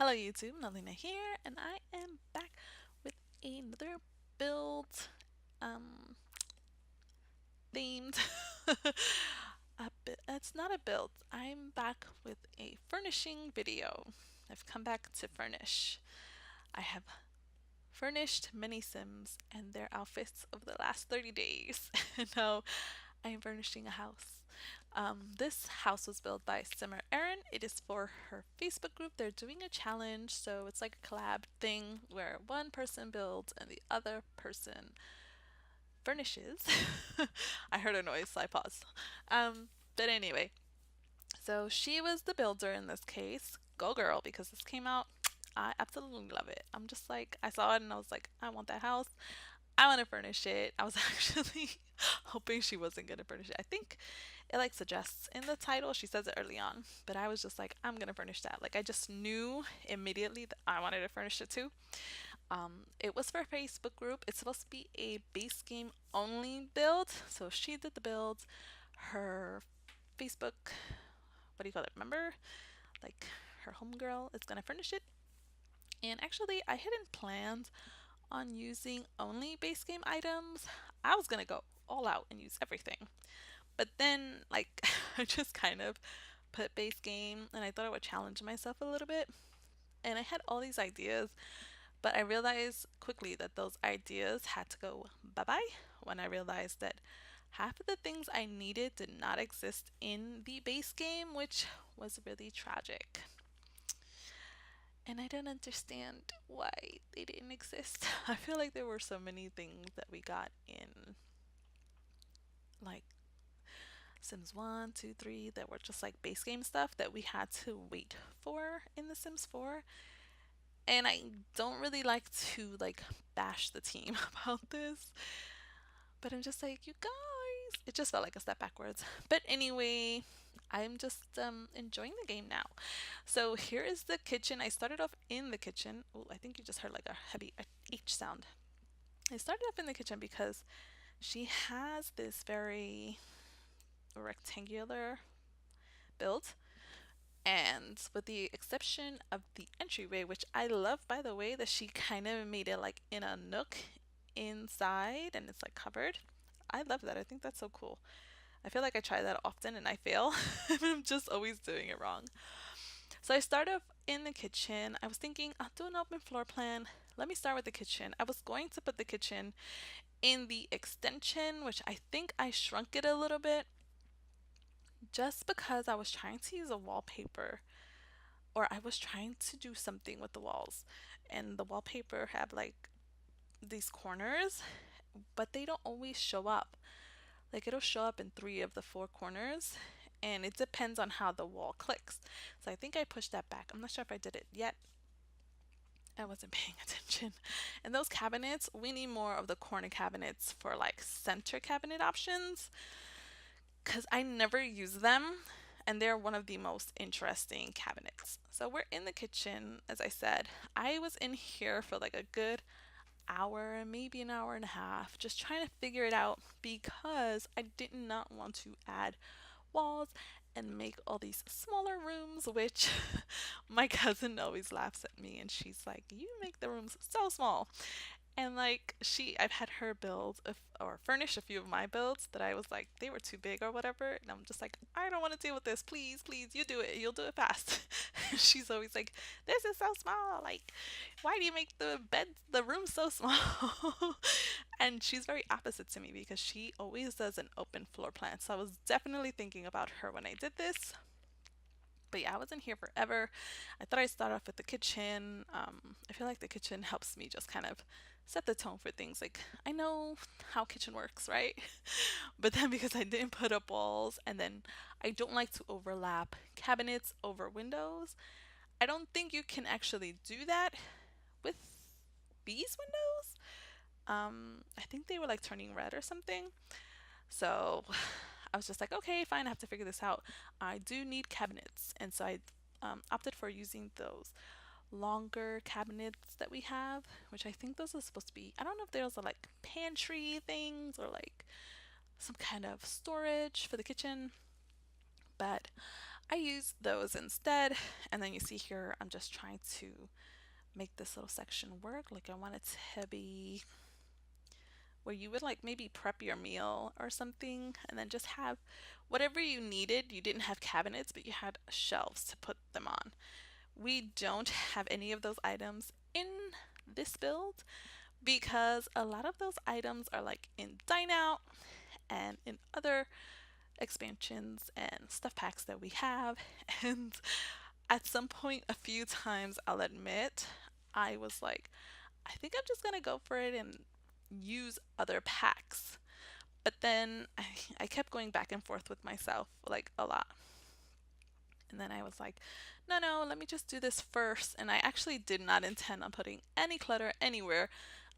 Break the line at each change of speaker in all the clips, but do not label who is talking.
Hello YouTube, Nalynna here, and I am back with another build um themed it's not a build. I'm back with a furnishing video. I've come back to furnish. I have furnished many Sims and their outfits over the last 30 days. And now I am furnishing a house. This house was built by SimmerErins. It is for her Facebook group. They're doing a challenge, so it's like a collab thing where one person builds and the other person furnishes. I heard a noise, so I paused. But anyway, so she was the builder in this case. Go girl, because this came out. I absolutely love it. I'm just like, I saw it and I was like, I want that house. I want to furnish it. I was actually hoping she wasn't going to furnish it. I think it like suggests in the title, she says it early on, but I was just like, I'm going to furnish that. Like I just knew immediately that I wanted to furnish it too. It was for a Facebook group. It's supposed to be a base game only build. So she did the build. Her Facebook, what do you call it? Remember? Like her homegirl is going to furnish it. And actually, I hadn't planned on using only base game items. I was gonna go all out and use everything. But then, like, I just kind of put base game and I thought I would challenge myself a little bit. And I had all these ideas, but I realized quickly that those ideas had to go bye bye when I realized that half of the things I needed did not exist in the base game, which was really tragic. And I don't understand why they didn't exist. I feel like there were so many things that we got in like Sims 1, 2, 3 that were just like base game stuff that we had to wait for in The Sims 4. And I don't really like to like bash the team about this, but I'm just like, you guys, it just felt like a step backwards. But anyway, I'm just enjoying the game now. So here is the kitchen. I started off in the kitchen. Oh, I think you just heard like a heavy H sound. I started off in the kitchen because she has this very rectangular build. And with the exception of the entryway, which I love by the way that she kind of made it like in a nook inside and it's like covered. I love that. I think that's so cool. I feel like I try that often and I fail. I'm just always doing it wrong. So I started off in the kitchen. I was thinking I'll do an open floor plan. Let me start with the kitchen. I was going to put the kitchen in the extension, which I think I shrunk it a little bit just because I was trying to use a wallpaper or I was trying to do something with the walls. And the wallpaper had like these corners, but they don't always show up. Like it'll show up in 3 of the 4 corners and it depends on how the wall clicks. So I think I pushed that back. I'm not sure if I did it yet. I wasn't paying attention. And those cabinets, we need more of the corner cabinets for like center cabinet options because I never use them and they're one of the most interesting cabinets. So we're in the kitchen, as I said. I was in here for like a good hour, maybe an hour and a half, just trying to figure it out because I did not want to add walls and make all these smaller rooms, which my cousin always laughs at me and she's like, you make the rooms so small. And like I've had her build or furnish a few of my builds that I was like, they were too big or whatever. And I'm just like, I don't want to deal with this. Please, please, you do it. You'll do it fast. She's always like, this is so small. Like, why do you make the room so small? And she's very opposite to me because she always does an open floor plan. So I was definitely thinking about her when I did this. But yeah, I wasn't here forever. I thought I'd start off with the kitchen. I feel like the kitchen helps me just kind of set the tone for things. Like, I know how kitchen works, right? But then because I didn't put up walls and then I don't like to overlap cabinets over windows, I don't think you can actually do that with these windows. I think they were like turning red or something. So I was just like, okay, fine, I have to figure this out. I do need cabinets. And so I opted for using those longer cabinets that we have, which I think those are supposed to be, I don't know if those are like pantry things or like some kind of storage for the kitchen. But I used those instead. And then you see here, I'm just trying to make this little section work. Like I want it to be where you would like maybe prep your meal or something and then just have whatever you needed. You didn't have cabinets, but you had shelves to put them on. We don't have any of those items in this build because a lot of those items are like in Dine Out and in other expansions and stuff packs that we have. And at some point, a few times, I'll admit, I was like, I think I'm just gonna go for it and use other packs. But then I kept going back and forth with myself like a lot. And then I was like, no, no, let me just do this first. And I actually did not intend on putting any clutter anywhere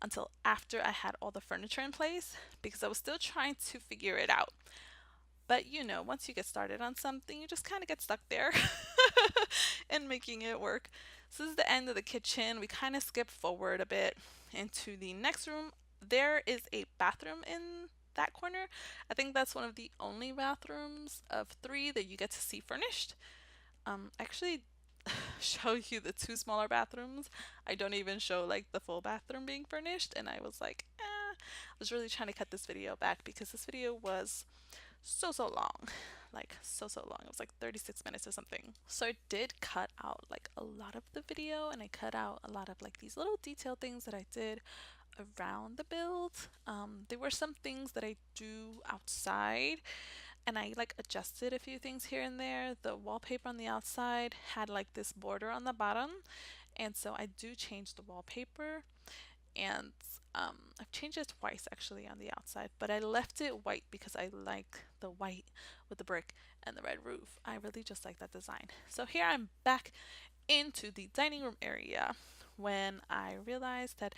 until after I had all the furniture in place because I was still trying to figure it out. But you know, once you get started on something, you just kind of get stuck there and making it work. So this is the end of the kitchen. We kind of skip forward a bit into the next room. There is a bathroom in that corner. I think that's one of the only bathrooms of 3 that you get to see furnished. Actually show you the 2 smaller bathrooms. I don't even show like the full bathroom being furnished, and I was like, I was really trying to cut this video back because this video was so long, like so long. It was like 36 minutes or something. So I did cut out like a lot of the video, and I cut out a lot of like these little detail things that I did around the build. There were some things that I do outside, and I like adjusted a few things here and there. The wallpaper on the outside had like this border on the bottom, and so I do change the wallpaper. And I've changed it twice actually on the outside, but I left it white because I like the white with the brick and the red roof. I really just like that design. So here I'm back into the dining room area when I realized that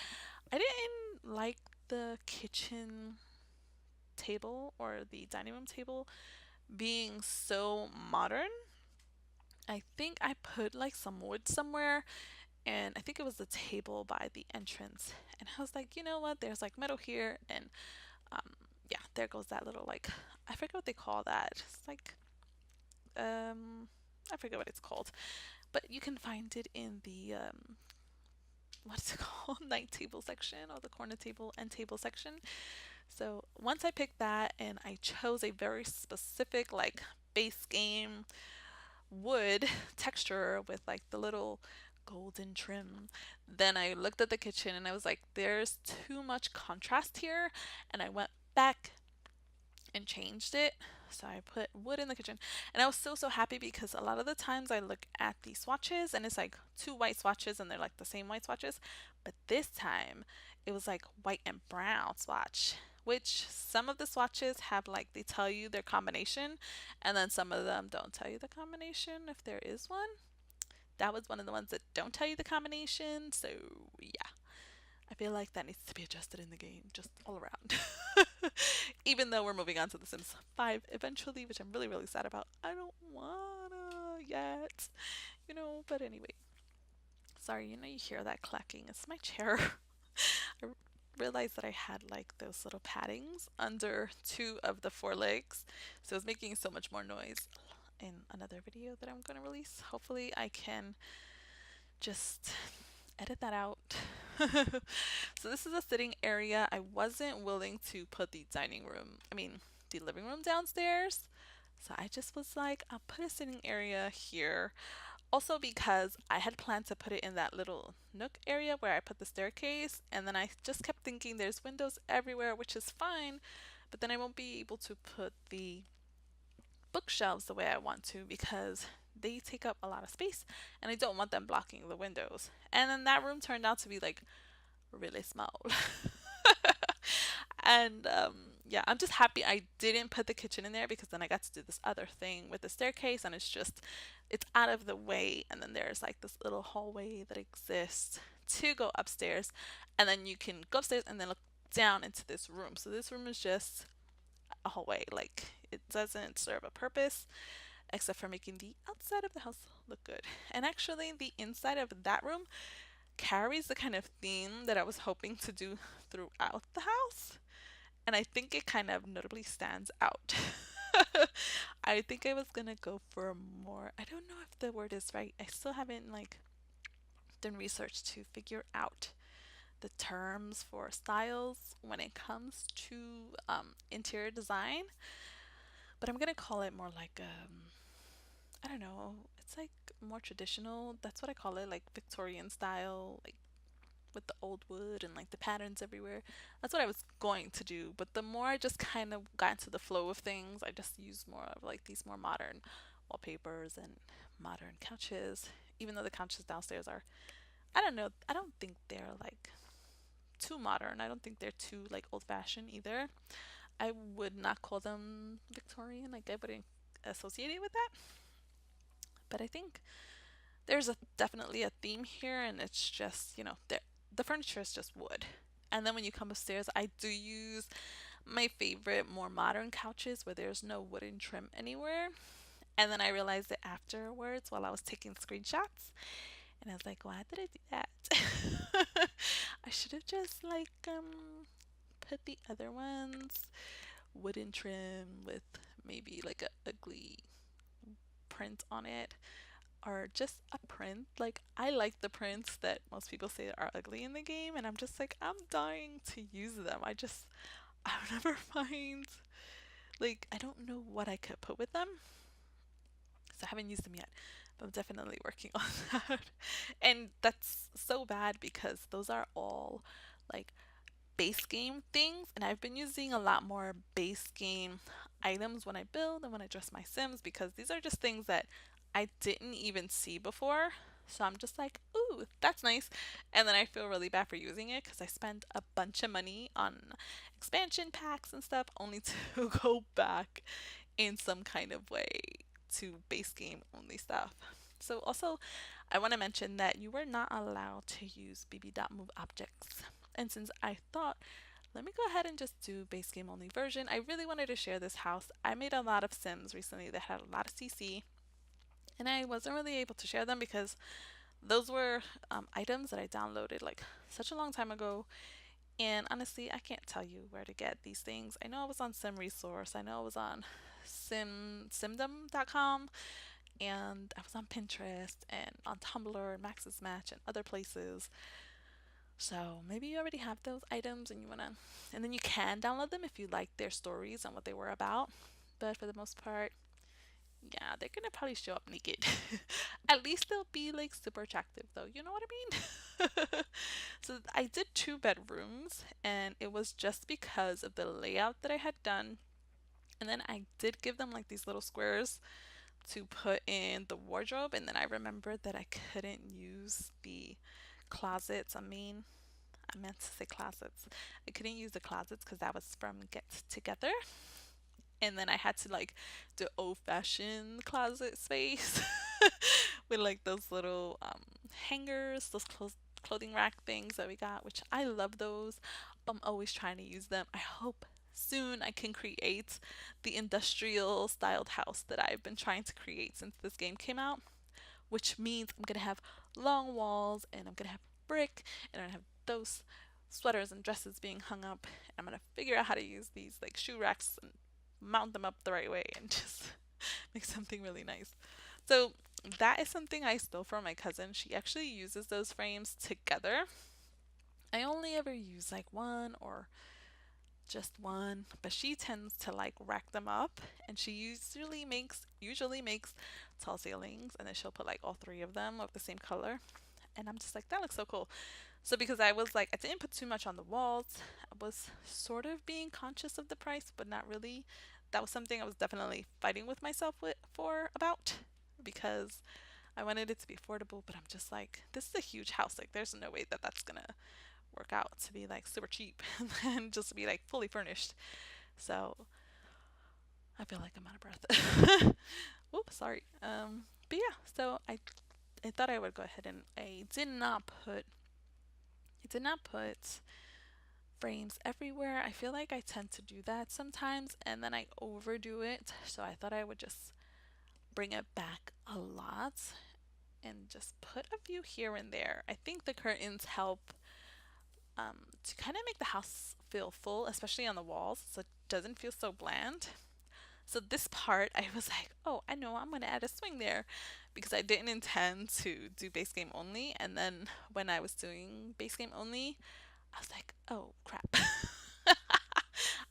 I didn't like the kitchen table or the dining room table being so modern. I think I put like some wood somewhere, and I think it was the table by the entrance. And I was like, you know what? There's like metal here, and yeah, there goes that little like, I forget what they call that. It's like I forget what it's called, but you can find it in the what's it called, night table section, or the corner table and table section. So once I picked that and I chose a very specific like base game wood texture with like the little golden trim, then I looked at the kitchen and I was like, there's too much contrast here. And I went back and changed it. So I put wood in the kitchen, and I was so happy because a lot of the times I look at the swatches and it's like 2 white swatches and they're like the same white swatches. But this time it was like white and brown swatch, which some of the swatches have like they tell you their combination, and then some of them don't tell you the combination if there is one. That was one of the ones that don't tell you the combination. So yeah, I feel like that needs to be adjusted in the game just all around. Even though we're moving on to The Sims 5 eventually, which I'm really sad about. I don't wanna yet, but anyway. Sorry, you hear that clacking. It's my chair. I realized that I had like those little paddings under 2 of the 4 legs, so it's making so much more noise in another video that I'm going to release. Hopefully I can just edit that out. So this is a sitting area. I wasn't willing to put the the living room downstairs. So I just was like, I'll put a sitting area here. Also because I had planned to put it in that little nook area where I put the staircase, and then I just kept thinking there's windows everywhere, which is fine, but then I won't be able to put the bookshelves the way I want to because they take up a lot of space and I don't want them blocking the windows. And then that room turned out to be like really small. And yeah, I'm just happy I didn't put the kitchen in there because then I got to do this other thing with the staircase, and it's out of the way, and then there's like this little hallway that exists to go upstairs, and then you can go upstairs and then look down into this room. So this room is just a hallway. Like, it doesn't serve a purpose except for making the outside of the house look good. And actually the inside of that room carries the kind of theme that I was hoping to do throughout the house, and I think it kind of notably stands out. I think I was gonna go for more. I don't know if the word is right. I still haven't like done research to figure out the terms for styles when it comes to interior design, but I'm gonna call it more like I don't know. It's like more traditional. That's what I call it, like Victorian style, like with the old wood and like the patterns everywhere. That's what I was going to do. But the more I just kind of got into the flow of things, I just used more of like these more modern wallpapers and modern couches. Even though the couches downstairs are, I don't know, I don't think they're like too modern. I don't think they're too like old fashioned either. I would not call them Victorian. Like I wouldn't associate it with that. But I think there's a definitely a theme here, and it's just the furniture is just wood. And then when you come upstairs, I do use my favorite more modern couches where there's no wooden trim anywhere. And then I realized it afterwards while I was taking screenshots, and I was like, why did I do that? I should have just like put the other ones wooden trim with maybe like a ugly print on it, or just a print. Like I like the prints that most people say are ugly in the game, and I'm just like I'm dying to use them. I'll never find, like, I don't know what I could put with them, so I haven't used them yet. But I'm definitely working on that. And that's so bad because those are all like base game things, and I've been using a lot more base game items when I build and when I dress my Sims, because these are just things that I didn't even see before. So I'm just like, ooh, that's nice. And then I feel really bad for using it because I spent a bunch of money on expansion packs and stuff only to go back in some kind of way to base game only stuff. So also, I want to mention that you were not allowed to use bb.move objects. And since I thought, let me go ahead and just do base game only version, I really wanted to share this house. I made a lot of Sims recently that had a lot of CC, and I wasn't really able to share them because those were items that I downloaded like such a long time ago. And honestly, I can't tell you where to get these things. I know I was on Sim Resource. I know I was on simdom.com, and I was on Pinterest and on Tumblr and Max's Match and other places. So maybe you already have those items and you wanna, and then you can download them if you like their stories and what they were about. But for the most part, yeah, they're gonna probably show up naked. At least they'll be like super attractive though, you know what I mean? So I did two bedrooms, and it was just because of the layout that I had done. And then I did give them like these little squares to put in the wardrobe, and then I remembered that I couldn't use the closets. I meant to say closets. I couldn't use the closets because that was from Get Together. And then I had to like do old fashioned closet space with like those little hangers, those clothing rack things that we got, which I love those. I'm always trying to use them. I hope soon I can create the industrial styled house that I've been trying to create since this game came out, which means I'm gonna have long walls, and I'm gonna have brick, and I'm gonna have those sweaters and dresses being hung up. And I'm gonna figure out how to use these like shoe racks and mount them up the right way and just make something really nice. So that is something I stole from my cousin. She actually uses those frames together. I only ever use like one or just one, but she tends to like rack them up, and she usually makes tall ceilings, and then she'll put like all three of them of the same color. And I'm just like, that looks so cool. So because I was like, I didn't put too much on the walls, I was sort of being conscious of the price, but not really. That was something I was definitely fighting with myself for about, because I wanted it to be affordable, but I'm just like, this is a huge house. Like, there's no way that that's gonna work out to be like super cheap and just to be like fully furnished. So I feel like I'm out of breath. Oops, sorry. But yeah, so I thought I would go ahead, and I did not put frames everywhere. I feel like I tend to do that sometimes and then I overdo it. So I thought I would just bring it back a lot and just put a few here and there. I think the curtains help to kind of make the house feel full, especially on the walls, so it doesn't feel so bland. So this part, I was like, oh, I know I'm gonna add a swing there because I didn't intend to do base game only. And then when I was doing base game only, I was like, oh crap.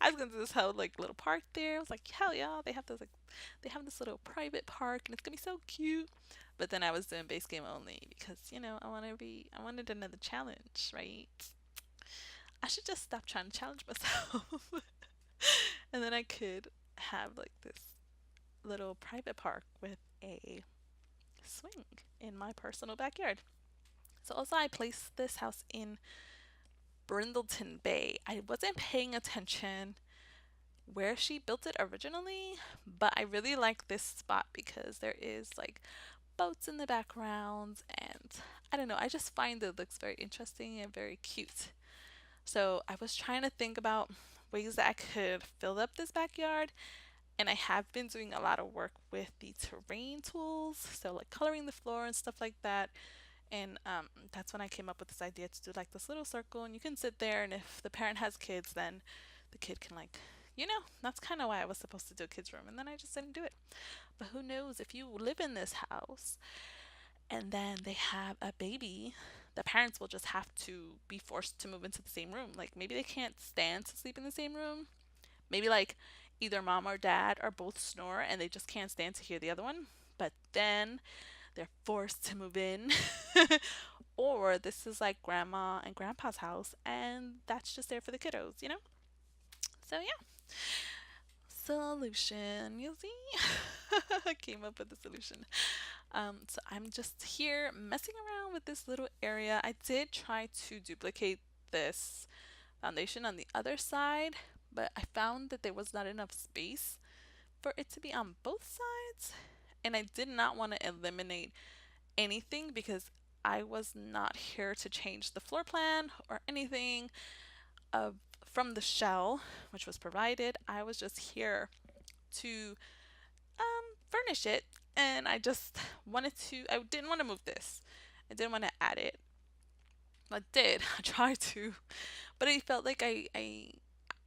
I was gonna do this whole like little park there. I was like, hell yeah, they have this little private park and it's gonna be so cute. But then I was doing base game only because, I wanted another challenge, right? I should just stop trying to challenge myself. And then I could have like this little private park with a swing in my personal backyard. So also I placed this house in Brindleton Bay. I wasn't paying attention where she built it originally, but I really like this spot because there is like boats in the background and I don't know, I just find it looks very interesting and very cute. So I was trying to think about ways that I could fill up this backyard, and I have been doing a lot of work with the terrain tools, so like coloring the floor and stuff like that. And that's when I came up with this idea to do like this little circle, and you can sit there, and if the parent has kids, then the kid can like, that's kind of why I was supposed to do a kids room, and then I just didn't do it. But who knows, if you live in this house and then they have a baby, the parents will just have to be forced to move into the same room. Like maybe they can't stand to sleep in the same room. Maybe like either mom or dad or both snore and they just can't stand to hear the other one. But then they're forced to move in. Or this is like grandma and grandpa's house and that's just there for the kiddos? So yeah. Solution. You see? I came up with the solution. So I'm just here messing around with this little area. I did try to duplicate this foundation on the other side, but I found that there was not enough space for it to be on both sides. And I did not want to eliminate anything because I was not here to change the floor plan or anything of from the shell which was provided. I was just here to furnish it, and I didn't want to move this. I didn't want to add it. I did. I tried to, but I felt like I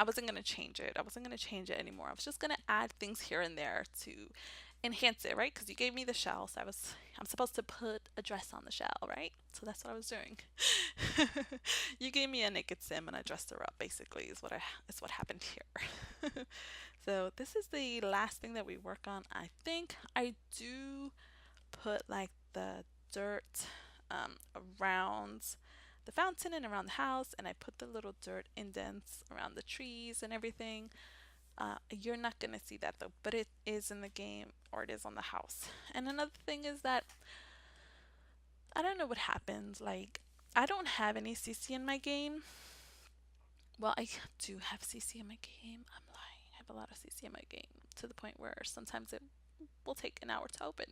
wasn't gonna change it. I wasn't gonna change it anymore. I was just gonna add things here and there to enhance it, right? Because you gave me the shell, so I'm supposed to put a dress on the shell, right? So that's what I was doing. You gave me a naked sim and I dressed her up. Basically, is what happened here. So this is the last thing that we work on. I think I do put like the dirt around the fountain and around the house, and I put the little dirt indents around the trees and everything. You're not gonna see that though, but it is in the game or it is on the house. And another thing is that I don't know what happens. Like, I don't have any CC in my game. Well, I do have CC in my game. I'm lying. I have a lot of CC in my game to the point where sometimes it will take an hour to open.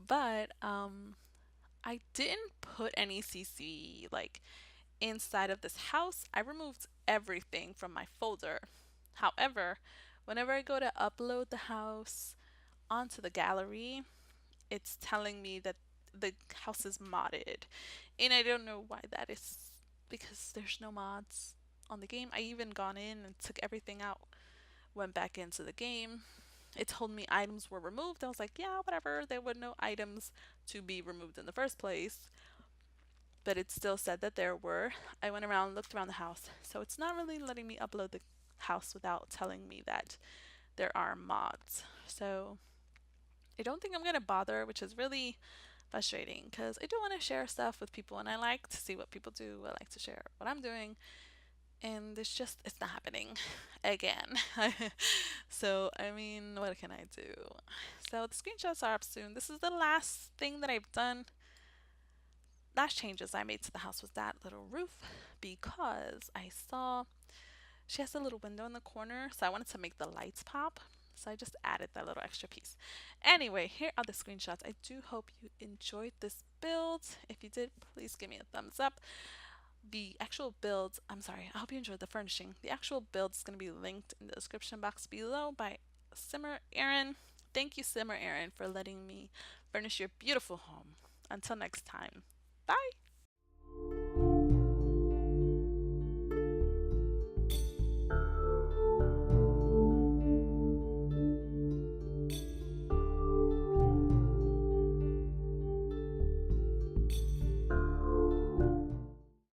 But I didn't put any CC like inside of this house. I removed everything from my folder. However, whenever I go to upload the house onto the gallery, it's telling me that the house is modded. And I don't know why that is because there's no mods on the game. I even gone in and took everything out, went back into the game. It told me items were removed. I was like, yeah, whatever. There were no items to be removed in the first place. But it still said that there were. I went around, looked around the house. So it's not really letting me upload the house without telling me that there are mods. So I don't think I'm going to bother, which is really frustrating because I do want to share stuff with people and I like to see what people do. I like to share what I'm doing, and it's not happening again. So, I mean, what can I do? So, the screenshots are up soon. This is the last thing that I've done. Last changes I made to the house was that little roof because I saw she has a little window in the corner, so I wanted to make the lights pop. So I just added that little extra piece. Anyway, here are the screenshots. I do hope you enjoyed this build. If you did, please give me a thumbs up. The actual build, I hope you enjoyed the furnishing. The actual build is going to be linked in the description box below by SimmerErins. Thank you, SimmerErins, for letting me furnish your beautiful home. Until next time, bye!